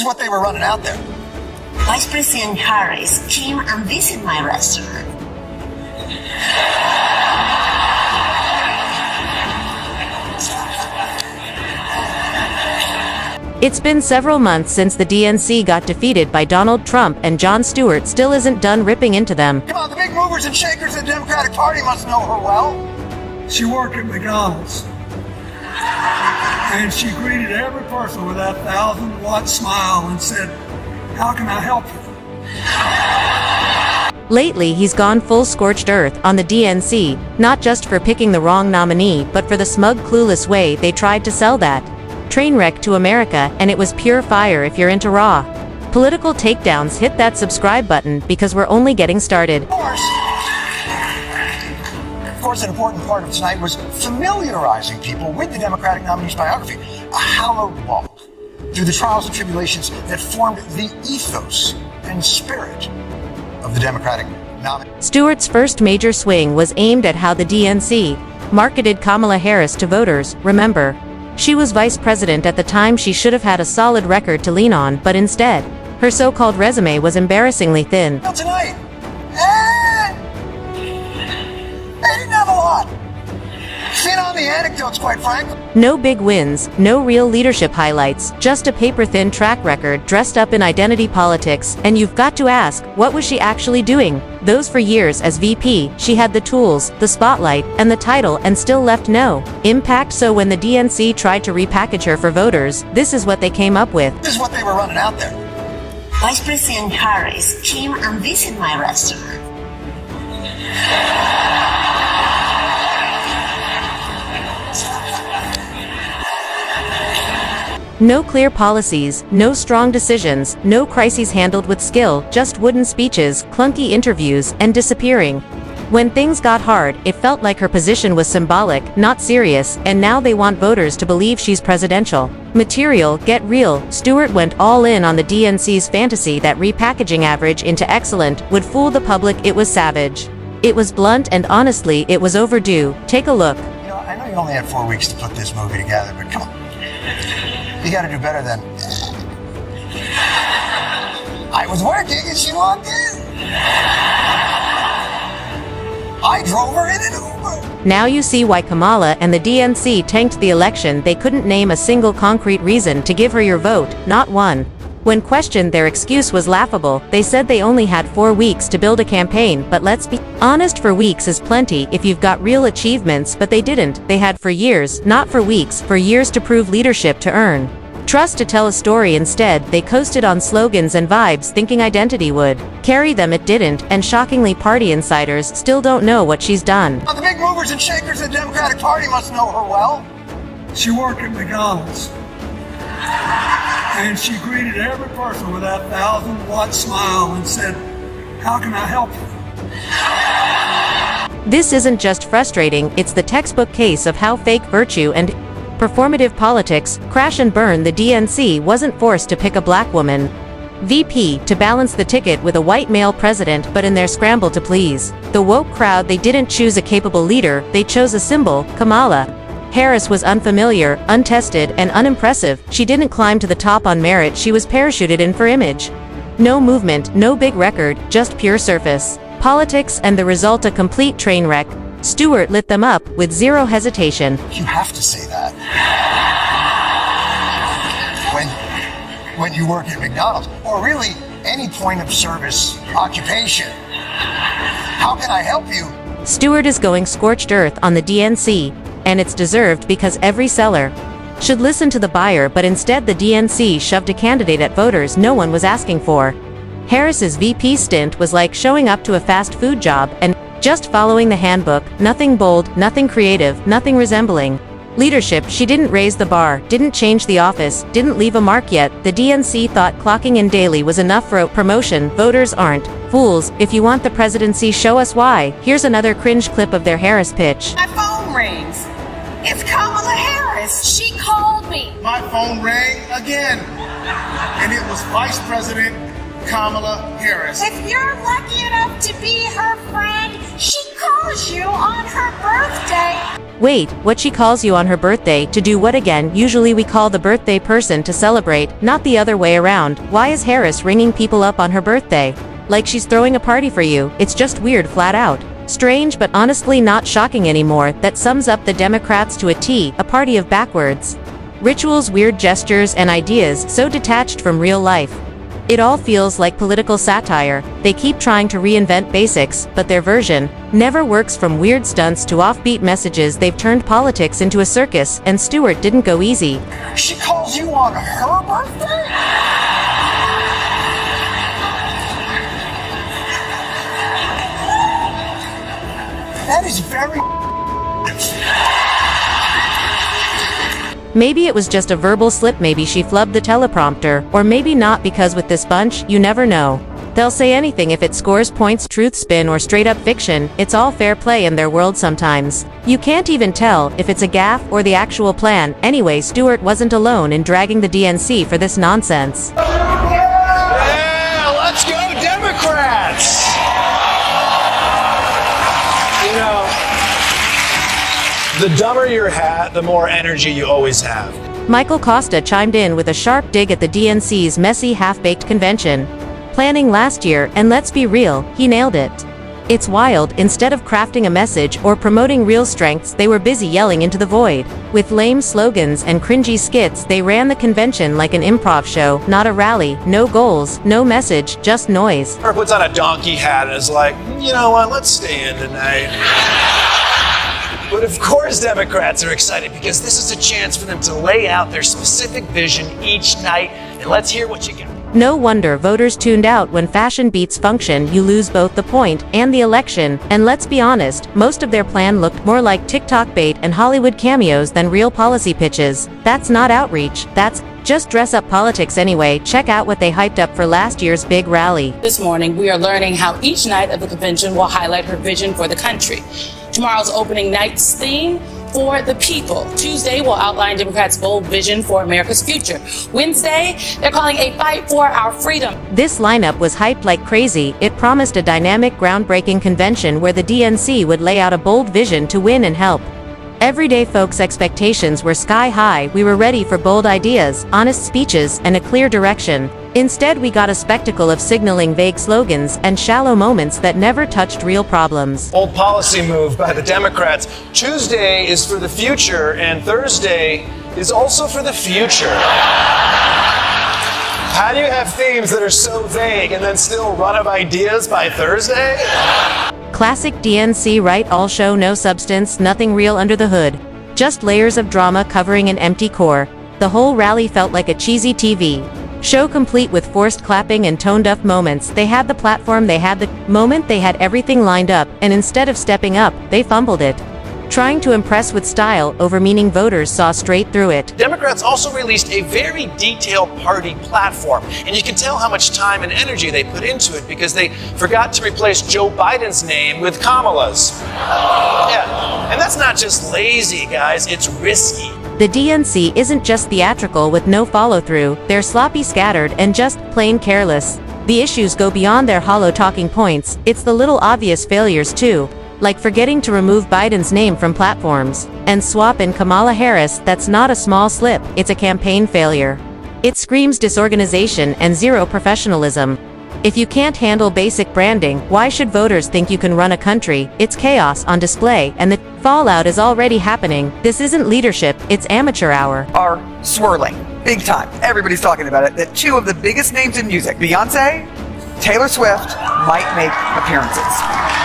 is what they were running out there. Vice President Harris came and visited my restaurant. It's been several months since the DNC got defeated by Donald Trump, and Jon Stewart still isn't done ripping into them. Come on, the big movers and shakers of the Democratic Party must know her well. She worked at McDonald's, and she greeted every person with that 1,000-watt smile and said, "How can I help you?" Lately, he's gone full scorched earth on the DNC, not just for picking the wrong nominee, but for the smug, clueless way they tried to sell that train wreck to America, and it was pure fire if you're into raw political takedowns. Hit that subscribe button, because we're only getting started. Of course, an important part of tonight was familiarizing people with the Democratic nominee's biography, a hallowed walk through the trials and tribulations that formed the ethos and spirit of the Democratic nominee. Stewart's first major swing was aimed at how the DNC marketed Kamala Harris to voters. Remember, she was vice president at the time. She should have had a solid record to lean on, but instead, her so-called resume was embarrassingly thin. Well, tonight, they didn't have a lot. Thin on the anecdotes, quite frankly. No big wins, no real leadership highlights, just a paper-thin track record dressed up in identity politics, and you've got to ask, what was she actually doing? Those for years as VP, she had the tools, the spotlight, and the title, and still left no impact. So when the DNC tried to repackage her for voters, this is what they came up with. This is what they were running out there. Vice President Harris came and visited my restaurant. No clear policies, no strong decisions, no crises handled with skill, just wooden speeches, clunky interviews, and disappearing. When things got hard, it felt like her position was symbolic, not serious, and now they want voters to believe she's presidential material. Get real. Stewart went all in on the DNC's fantasy that repackaging average into excellent would fool the public. It was savage. It was blunt, and honestly, it was overdue. Take a look. You know, I know you only had 4 weeks to put this movie together, but come on. You gotta do better than... I was working and she walked in. I drove her in an Uber. Now you see why Kamala and the DNC tanked the election. They couldn't name a single concrete reason to give her your vote, not one. When questioned, their excuse was laughable. They said they only had 4 weeks to build a campaign, but let's be honest, 4 weeks is plenty if you've got real achievements, but they didn't. They had for years, not for weeks, for years to prove leadership, to earn trust, to tell a story. Instead, they coasted on slogans and vibes, thinking identity would carry them. It didn't, and shockingly, party insiders still don't know what she's done. Well, the big movers and shakers of the Democratic Party must know her well. She worked at McDonald's, and she greeted every person with that 1,000-watt smile and said, "How can I help you?" This isn't just frustrating, it's the textbook case of how fake virtue and performative politics crash and burn. The DNC wasn't forced to pick a black woman VP to balance the ticket with a white male president, but in their scramble to please the woke crowd, they didn't choose a capable leader, they chose a symbol. Kamala Harris was unfamiliar, untested, and unimpressive. She didn't climb to the top on merit, she was parachuted in for image. No movement, no big record, just pure surface politics, and the result, a complete train wreck. Stewart lit them up with zero hesitation. You have to say that. When you work at McDonald's, or really any point of service occupation. How can I help you? Stewart is going scorched earth on the DNC, and it's deserved, because every seller should listen to the buyer, but instead the DNC shoved a candidate at voters no one was asking for. Harris's VP stint was like showing up to a fast food job and just following the handbook, nothing bold, nothing creative, nothing resembling leadership. She didn't raise the bar, didn't change the office, didn't leave a mark yet. The DNC thought clocking in daily was enough for a promotion. Voters aren't fools. If you want the presidency, show us why. Here's another cringe clip of their Harris pitch. My phone rings. It's Kamala Harris. She called me. My phone rang again, and it was Vice President Kamala Harris. If you're lucky enough to be her friend, she called calls you on her birthday. Wait, what she calls you on her birthday to do what again? Usually we call the birthday person to celebrate, not the other way around. Why is Harris ringing people up on her birthday? Like she's throwing a party for you. It's just weird flat out. Strange but honestly not shocking anymore. That sums up the Democrats to a T, a party of backwards. Rituals, weird gestures, and ideas so detached from real life. It all feels like political satire. They keep trying to reinvent basics, but their version never works. From weird stunts to offbeat messages, they've turned politics into a circus, and Stewart didn't go easy. She calls you on her birthday? That is very Maybe it was just a verbal slip, maybe she flubbed the teleprompter, or maybe not, because with this bunch, you never know. They'll say anything if it scores points, truth, spin, or straight up fiction. It's all fair play in their world sometimes. You can't even tell if it's a gaffe or the actual plan. Anyway, Stewart wasn't alone in dragging the DNC for this nonsense. Yeah, let's go Democrats! You know, the dumber your hat, the more energy you always have. Michael Costa chimed in with a sharp dig at the DNC's messy, half-baked convention planning last year, and let's be real, he nailed it. It's wild, instead of crafting a message or promoting real strengths, they were busy yelling into the void. With lame slogans and cringy skits, they ran the convention like an improv show, not a rally. No goals, no message, just noise. Or puts on a donkey hat and is like, you know what, let's stay in tonight. But of course Democrats are excited because this is a chance for them to lay out their specific vision each night, and let's hear what you got. No wonder voters tuned out. When fashion beats function, you lose both the point and the election. And let's be honest, most of their plan looked more like TikTok bait and Hollywood cameos than real policy pitches. That's not outreach, that's just dress up politics anyway. Check out what they hyped up for last year's big rally. This morning, we are learning how each night of the convention will highlight her vision for the country. Tomorrow's opening night's theme, for the people. Tuesday will outline Democrats' bold vision for America's future. Wednesday, they're calling a fight for our freedom. This lineup was hyped like crazy. It promised a dynamic, groundbreaking convention where the DNC would lay out a bold vision to win and help. Everyday folks' expectations were sky high. We were ready for bold ideas, honest speeches, and a clear direction. Instead, we got a spectacle of signaling vague slogans and shallow moments that never touched real problems. Bold policy move by the Democrats. Tuesday is for the future, and Thursday is also for the future. How do you have themes that are so vague and then still run out of ideas by Thursday? Classic DNC, right? All show, no substance, nothing real under the hood. Just layers of drama covering an empty core. The whole rally felt like a cheesy TV show, complete with forced clapping and tone-deaf moments. They had the platform, they had the moment, they had everything lined up, and instead of stepping up, they fumbled it. Trying to impress with style over meaning, voters saw straight through it. Democrats also released a very detailed party platform, and you can tell how much time and energy they put into it because they forgot to replace Joe Biden's name with Kamala's. Yeah, and that's not just lazy, guys, it's risky. The DNC isn't just theatrical with no follow-through, they're sloppy, scattered, and just plain careless. The issues go beyond their hollow talking points, it's the little obvious failures too. Like forgetting to remove Biden's name from platforms and swap in Kamala Harris. That's not a small slip, it's a campaign failure. It screams disorganization and zero professionalism. If you can't handle basic branding, why should voters think you can run a country? It's chaos on display, and the fallout is already happening. This isn't leadership, it's amateur hour. Are swirling, big time. Everybody's talking about it, that two of the biggest names in music, Beyonce, Taylor Swift, might make appearances.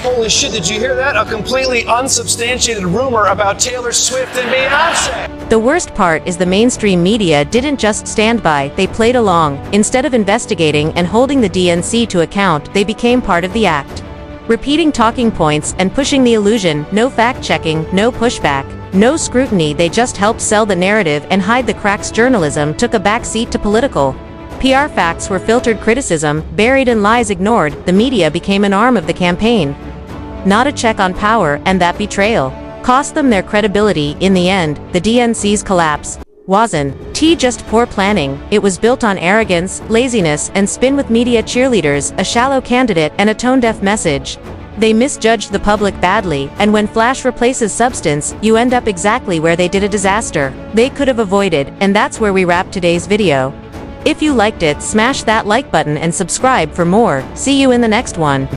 Holy shit, did you hear that? A completely unsubstantiated rumor about Taylor Swift and Beyonce. The worst part is the mainstream media didn't just stand by, they played along. Instead of investigating and holding the DNC to account, they became part of the act. Repeating talking points and pushing the illusion, no fact-checking, no pushback, no scrutiny. They just helped sell the narrative and hide the cracks. Journalism took a back seat to political. PR facts were filtered, criticism buried, and lies ignored. The media became an arm of the campaign, not a check on power, and that betrayal cost them their credibility. In the end, the DNC's collapse wasn't just poor planning, it was built on arrogance, laziness, and spin with media cheerleaders, a shallow candidate, and a tone-deaf message. They misjudged the public badly, and when flash replaces substance, you end up exactly where they did a disaster they could have avoided, and that's where we wrap today's video. If you liked it, smash that like button and subscribe for more. See you in the next one.